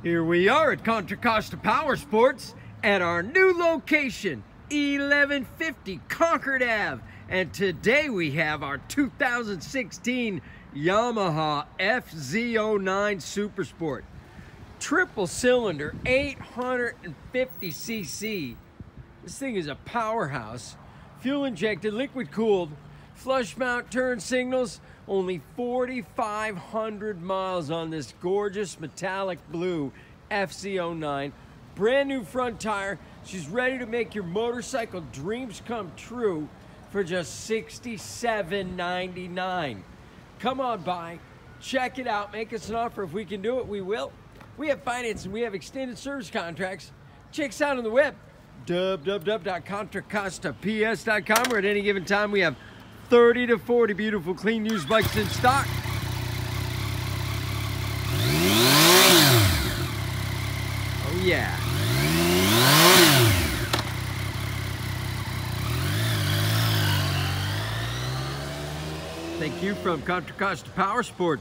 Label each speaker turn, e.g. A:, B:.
A: Here we are at Contra Costa Powersports at our new location, 1150 Concord Ave. And today we have our 2016 Yamaha FZ-09 Super Sport. Triple cylinder, 850cc. This thing is a powerhouse. Fuel injected, liquid cooled, flush mount turn signals, only 4,500 miles on this gorgeous metallic blue FZ-09. Brand new front tire. She's ready to make your motorcycle dreams come true for just $67.99. Come on by, check it out, make us an offer. If we can do it, we will. We have financing, we have extended service contracts. Check us out on the web, www.contracostaps.com, where at any given time we have 30 to 40 beautiful, clean, used bikes in stock. Oh yeah. Thank you from Contra Costa Powersports.